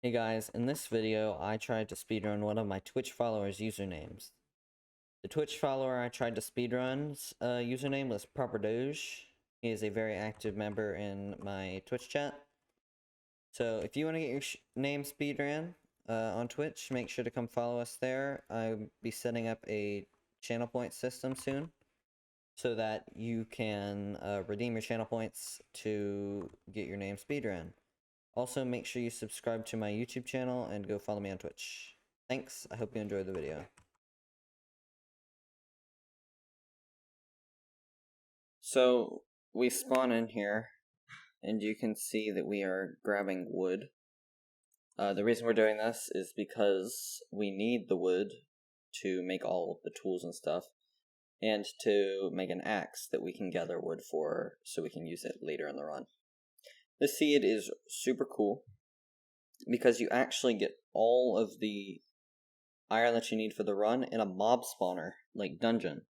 Hey guys, in this video I tried to speedrun one of my Twitch followers' usernames. The Twitch follower I tried to speedrun's username was Proper Doge. He is a very active member in my Twitch chat. So if you want to get your name speedrun on Twitch, make sure to come follow us there. I'll be setting up a channel point system soon so that you can redeem your channel points to get your name speedrun. Also, make sure you subscribe to my YouTube channel and go follow me on Twitch. Thanks, I hope you enjoyed the video. So, we spawn in here, and you can see that we are grabbing wood. The reason we're doing this is because we need the wood to make all of the tools and stuff, and to make an axe that we can gather wood for so we can use it later in the run. This seed is super cool because you actually get all of the iron that you need for the run in a mob spawner, like dungeon.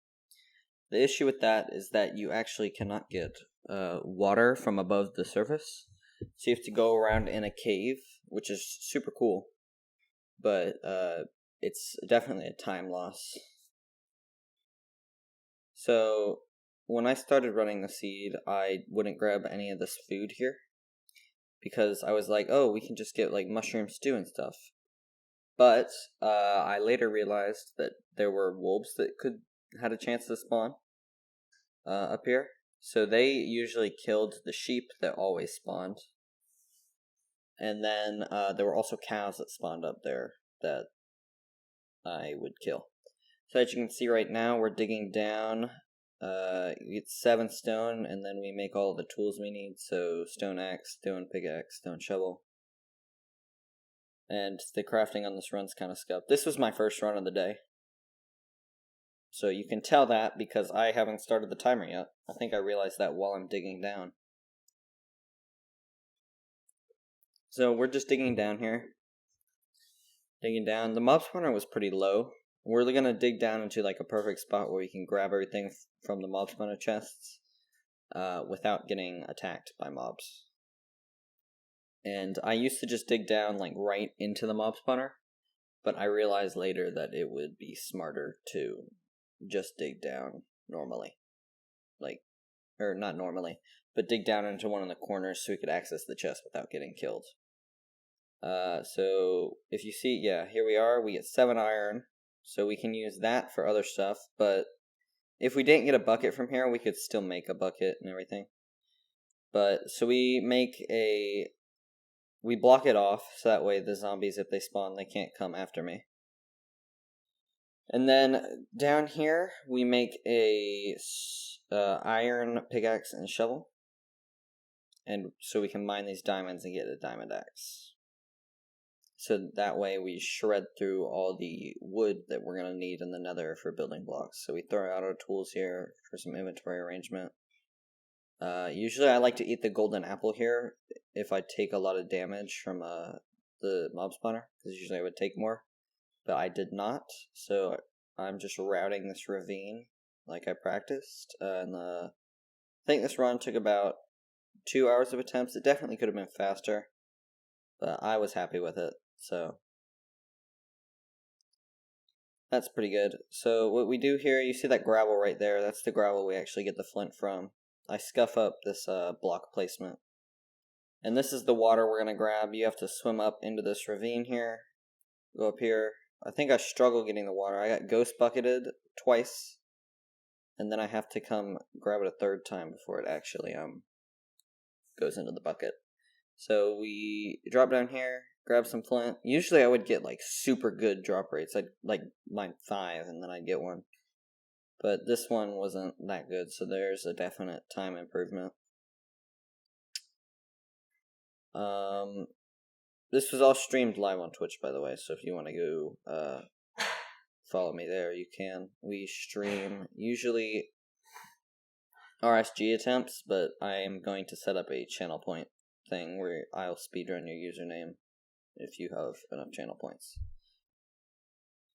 The issue with that is that you actually cannot get water from above the surface, so you have to go around in a cave, which is super cool, but it's definitely a time loss. So when I started running the seed, I wouldn't grab any of this food here, because I was like, oh, we can just get like mushroom stew and stuff. But I later realized that there were wolves that had a chance to spawn up here. So they usually killed the sheep that always spawned. And then there were also cows that spawned up there that I would kill. So as you can see right now, we're digging down. You get 7 stone, and then we make all the tools we need. So stone axe, stone pickaxe, stone shovel. And the crafting on this run's kind of scuffed. This was my first run of the day. So you can tell that because I haven't started the timer yet. I think I realized that while I'm digging down. So we're just digging down here. Digging down. The mob spawner was pretty low. We're going to dig down into like a perfect spot where we can grab everything from the mob spawner chests without getting attacked by mobs. And I used to just dig down like right into the mob spawner, but I realized later that it would be smarter to just dig down normally. Or not normally, but dig down into one of the corners so we could access the chest without getting killed. So if you see, yeah, here we are, we get 7 iron, so we can use that for other stuff, but if we didn't get a bucket from here, we could still make a bucket and everything. But, so we block it off, so that way the zombies, if they spawn, they can't come after me. And then down here, we make a iron pickaxe and shovel. And so we can mine these diamonds and get a diamond axe. So that way we shred through all the wood that we're going to need in the nether for building blocks. So we throw out our tools here for some inventory arrangement. Usually I like to eat the golden apple here if I take a lot of damage from the mob spawner, because usually I would take more. But I did not, so I'm just routing this ravine like I practiced. I think this run took about 2 hours of attempts. It definitely could have been faster, but I was happy with it, so that's pretty good. So what we do here, you see that gravel right there, that's the gravel we actually get the flint from. I scuff up this block placement. And this is the water we're going to grab. You have to swim up into this ravine here, go up here. I think I struggle getting the water. I got ghost bucketed twice, and then I have to come grab it a 3rd time before it actually goes into the bucket. So we drop down here, grab some flint. Usually I would get like super good drop rates. I'd like mine 5 and then I'd get one. But this one wasn't that good, so there's a definite time improvement. This was all streamed live on Twitch, by the way, so if you want to go follow me there, you can. We stream usually RSG attempts, but I am going to set up a channel point thing where I'll speedrun your username if you have enough channel points.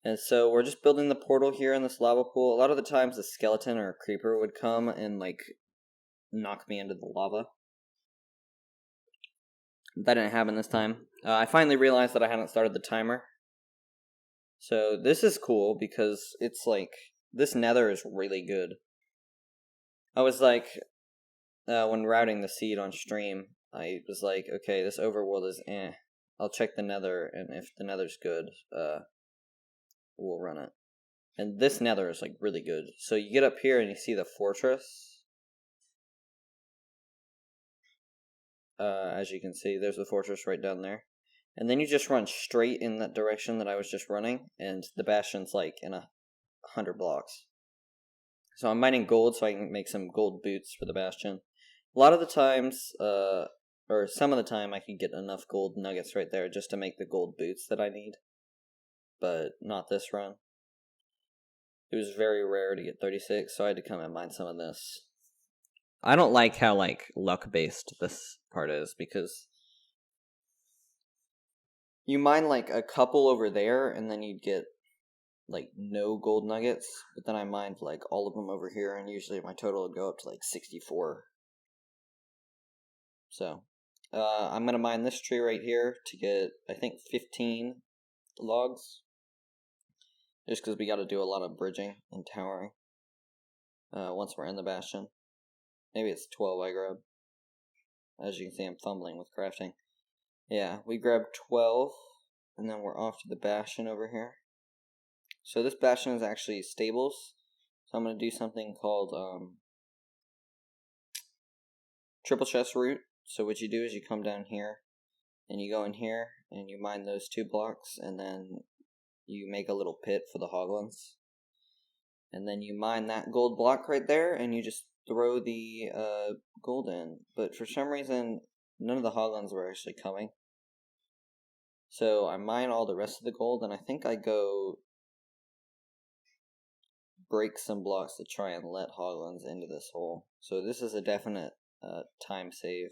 And so we're just building the portal here in this lava pool. A lot of the times a skeleton or a creeper would come and like knock me into the lava. That didn't happen this time. I finally realized that I hadn't started the timer. So this is cool because it's like, this nether is really good. I was like, when routing the seed on stream, I was like, okay, this overworld is eh. I'll check the nether, and if the nether's good, we'll run it. And this nether is like really good. So you get up here and you see the fortress. As you can see, there's the fortress right down there. And then you just run straight in that direction that I was just running, and the bastion's like in 100 blocks. So I'm mining gold so I can make some gold boots for the bastion. A lot of the times, or some of the time, I could get enough gold nuggets right there just to make the gold boots that I need. But not this run. It was very rare to get 36, so I had to come and mine some of this. I don't like how, like, luck-based this part is, because you mine, like, a couple over there, and then you'd get, like, no gold nuggets, but then I mined, like, all of them over here, and usually my total would go up to, like, 64. So, I'm gonna mine this tree right here to get, I think, 15 logs, just because we gotta do a lot of bridging and towering, once we're in the bastion. Maybe it's 12 I grab. As you can see, I'm fumbling with crafting. Yeah, we grabbed 12, and then we're off to the bastion over here. So this bastion is actually stables, so I'm going to do something called triple chest route. So what you do is you come down here, and you go in here, and you mine those 2 blocks, and then you make a little pit for the hoglins. And then you mine that gold block right there, and you just throw the gold in. But for some reason, none of the hoglins were actually coming. So I mine all the rest of the gold, and I think I go break some blocks to try and let hoglins into this hole. So this is a definite time save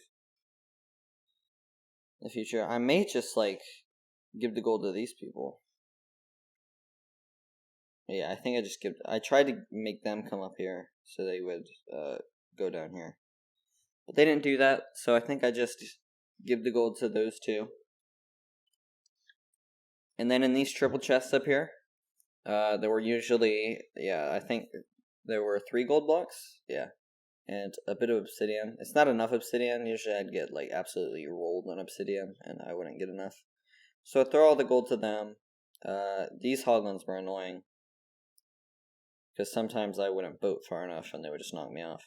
in the future. I may just, like, give the gold to these people. Yeah, I think I tried to make them come up here so they would go down here. But they didn't do that, so I think I just give the gold to those 2. And then in these triple chests up here, there were usually, I think there were 3 gold blocks, and a bit of obsidian. It's not enough obsidian. Usually I'd get, like, absolutely rolled on obsidian, and I wouldn't get enough. So I throw all the gold to them. These hoglins were annoying, because sometimes I wouldn't boat far enough, and they would just knock me off.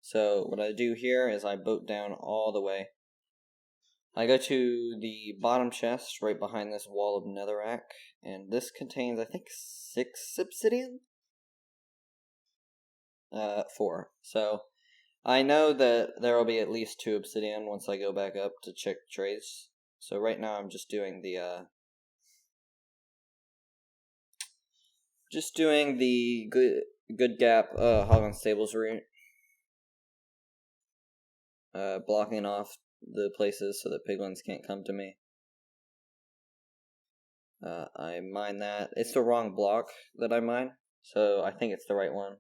So what I do here is I boat down all the way. I go to the bottom chest right behind this wall of netherrack, and this contains, I think, 6 obsidian? 4. So I know that there will be at least 2 obsidian once I go back up to check trades. So right now I'm just doing the good gap Hoglin Stables route. Blocking off the places so that piglins can't come to me. I mine that. It's the wrong block that I mine, so I think it's the right one.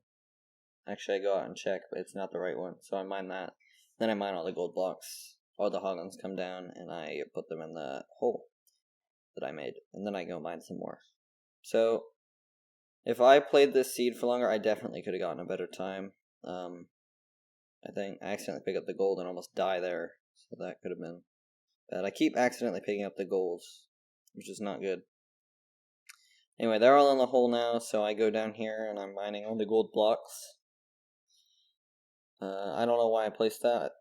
Actually, I go out and check, but it's not the right one, so I mine that. Then I mine all the gold blocks. All the hoglins come down, and I put them in the hole that I made, and then I go mine some more. So, if I played this seed for longer, I definitely could have gotten a better time. I think I accidentally picked up the gold and almost die there, so that could have been bad. I keep accidentally picking up the golds, which is not good. Anyway, they're all in the hole now, so I go down here and I'm mining all the gold blocks. I don't know why I placed that.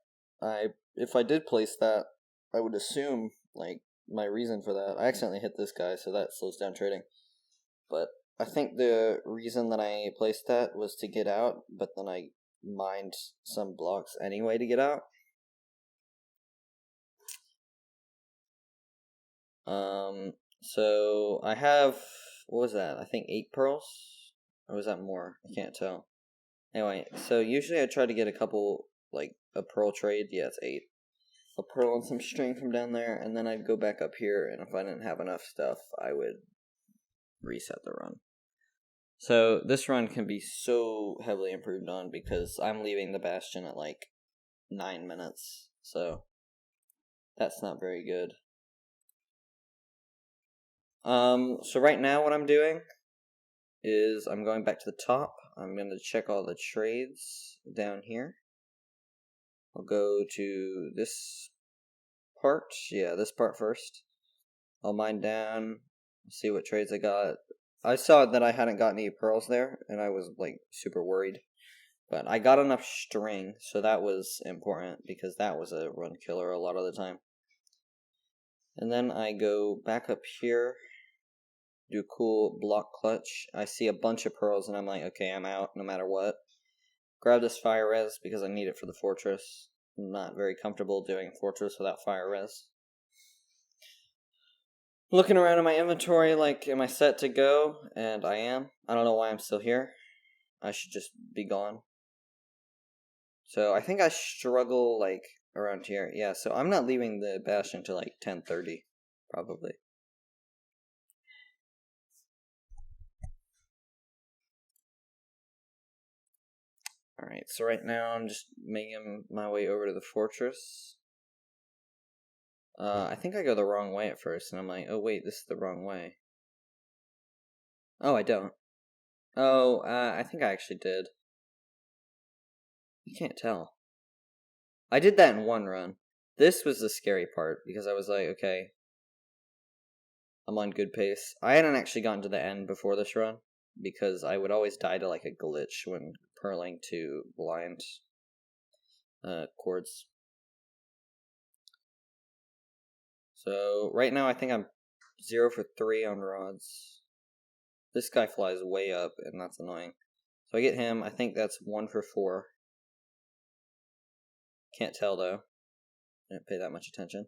If I did place that, I would assume, like, my reason for that. I accidentally hit this guy, so that slows down trading. But I think the reason that I placed that was to get out, but then I mined some blocks anyway to get out. So I have, what was that? I think 8 pearls? Or was that more? I can't tell. Anyway, so usually I try to get a couple, like, a pearl trade. Yeah, it's 8. A pearl and some string from down there, and then I'd go back up here, and if I didn't have enough stuff, I would reset the run. So this run can be so heavily improved on because I'm leaving the bastion at, like, 9 minutes. So That's not very good. So right now what I'm doing is I'm going back to the top. I'm going to check all the trades down here. I'll go to this part. Yeah, this part first. I'll mine down, see what trades I got. I saw that I hadn't got any pearls there, and I was like super worried. But I got enough string, so that was important because that was a run killer a lot of the time. And then I go back up here, do cool block clutch. I see a bunch of pearls, and I'm like, okay, I'm out no matter what. Grab this fire res because I need it for the fortress. I'm not very comfortable doing fortress without fire res. Looking around in my inventory, like, am I set to go? And I am. I don't know why I'm still here. I should just be gone. So I think I struggle, like, around here. Yeah, so I'm not leaving the bastion until, like, 10:30, probably. Alright, so right now I'm just making my way over to the fortress. I think I go the wrong way at first, and I'm like, oh wait, this is the wrong way. Oh, I don't. Oh, I think I actually did. You can't tell. I did that in one run. This was the scary part, because I was like, okay, I'm on good pace. I hadn't actually gotten to the end before this run, because I would always die to like a glitch when purling to blind cords. So, right now I think I'm 0 for 3 on rods. This guy flies way up, and that's annoying. So I get him, I think that's 1 for 4. Can't tell though. I didn't pay that much attention.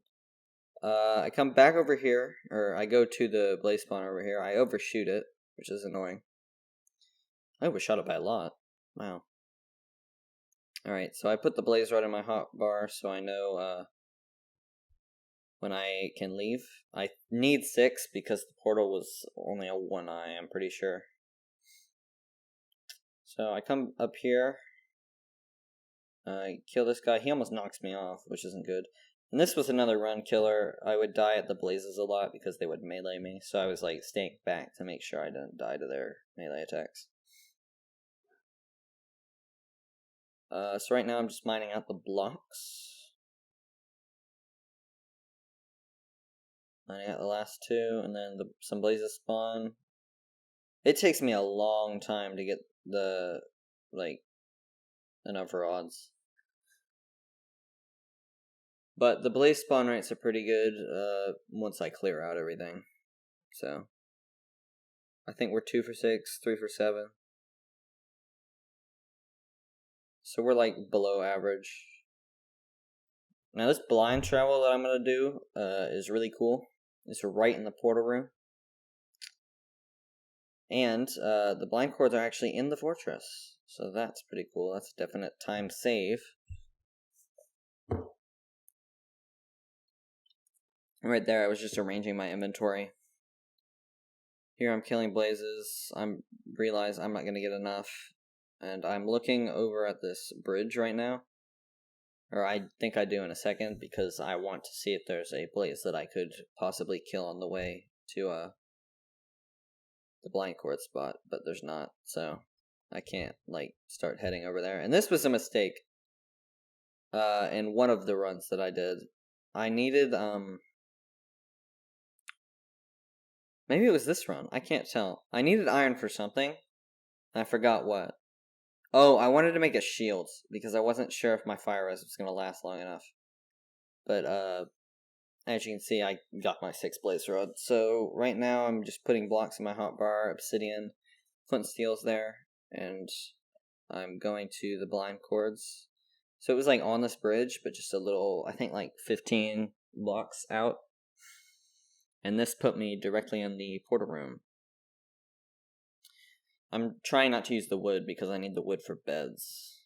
I come back over here, or I go to the blaze spawn over here. I overshoot it, which is annoying. I overshot it by a lot. Wow. Alright, so I put the blaze rod in my hotbar so I know when I can leave. I need 6 because the portal was only a 1-eye, I'm pretty sure. So I come up here. I kill this guy. He almost knocks me off, which isn't good. And this was another run killer. I would die at the blazes a lot because they would melee me. So I was like staying back to make sure I didn't die to their melee attacks. So right now I'm just mining out the blocks. Mining out the last 2, and then some blazes spawn. It takes me a long time to get the, like, enough rods. But the blaze spawn rates are pretty good once I clear out everything. So I think we're 2 for 6, 3 for 7. So we're like below average. Now this blind travel that I'm going to do is really cool. It's right in the portal room. And the blind cords are actually in the fortress. So that's pretty cool. That's a definite time save. Right there, I was just arranging my inventory. Here I'm killing blazes. I realize I'm not going to get enough. And I'm looking over at this bridge right now. Or I think I do in a second, because I want to see if there's a blaze that I could possibly kill on the way to the blind cord spot, but there's not, so I can't like start heading over there. And this was a mistake in one of the runs that I did. I needed maybe it was this run, I can't tell. I needed iron for something. I forgot what. Oh, I wanted to make a shield because I wasn't sure if my fire res was gonna last long enough. But as you can see, I got my 6 blaze rods. So right now I'm just putting blocks in my hotbar, obsidian, flint and steel's there, and I'm going to the blind cords. So it was like on this bridge, but just a little, I think like 15 blocks out. And this put me directly in the portal room. I'm trying not to use the wood because I need the wood for beds.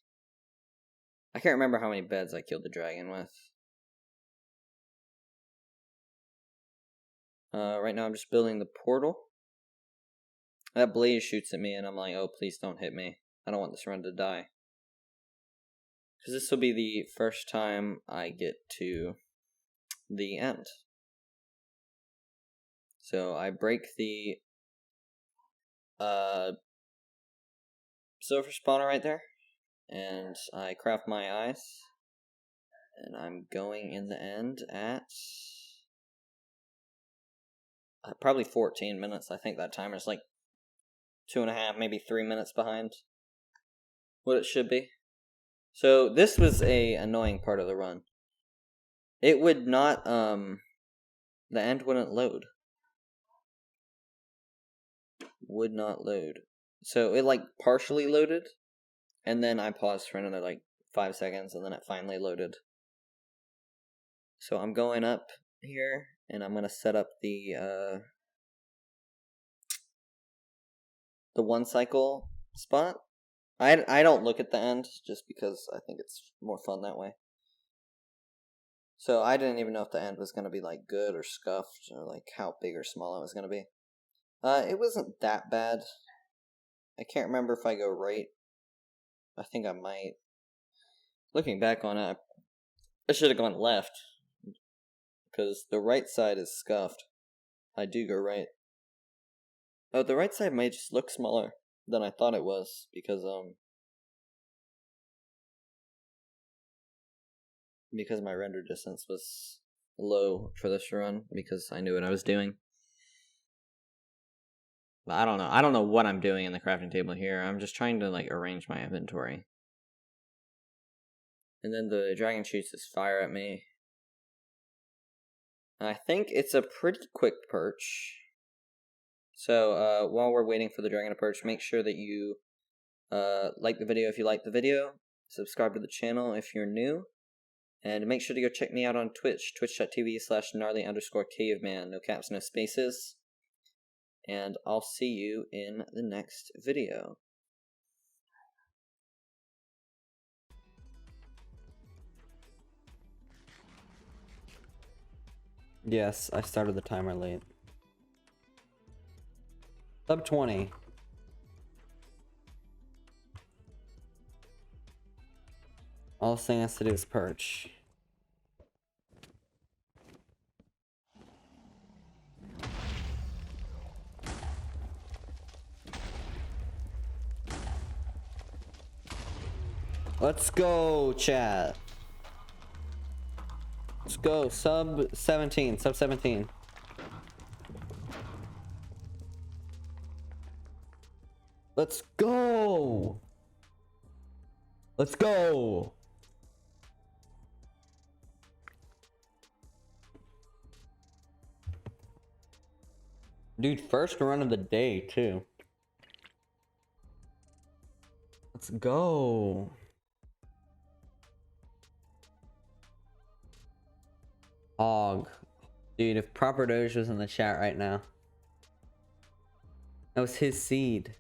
I can't remember how many beds I killed the dragon with. Right now I'm just building the portal. That blaze shoots at me and I'm like, oh, please don't hit me. I don't want this run to die. Because this will be the first time I get to the end. So I break the silver spawner right there, and I craft my eyes, and I'm going in the end at probably 14 minutes. I think that timer's like 2.5, maybe 3 minutes behind what it should be. So this was a annoying part of the run. It would not, the end wouldn't load. Would not load. So it like partially loaded, and then I paused for another like 5 seconds, and then it finally loaded. So I'm going up here, and I'm gonna set up the 1 cycle spot. I don't look at the end, just because I think it's more fun that way. So I didn't even know if the end was gonna be like good or scuffed, or like how big or small it was gonna be. It wasn't that bad. I can't remember if I go right. I think I might. Looking back on it, I should have gone left, because the right side is scuffed. I do go right. Oh, the right side might just look smaller than I thought it was, because my render distance was low for this run, because I knew what I was doing. But I don't know. I don't know what I'm doing in the crafting table here. I'm just trying to like arrange my inventory. And then the dragon shoots his fire at me. I think it's a pretty quick perch. So while we're waiting for the dragon to perch, make sure that you like the video if you like the video, subscribe to the channel if you're new, and make sure to go check me out on Twitch, twitch.tv/gnarly_caveman, no caps, no spaces. And I'll see you in the next video. Yes, I started the timer late. Sub 20. All this thing has to do is perch. Let's go, chat. Let's go, sub 17. Let's go! Let's go! Dude, first run of the day, too. Let's go. Og. Dude, if Proper Doge was in the chat right now. That was his seed.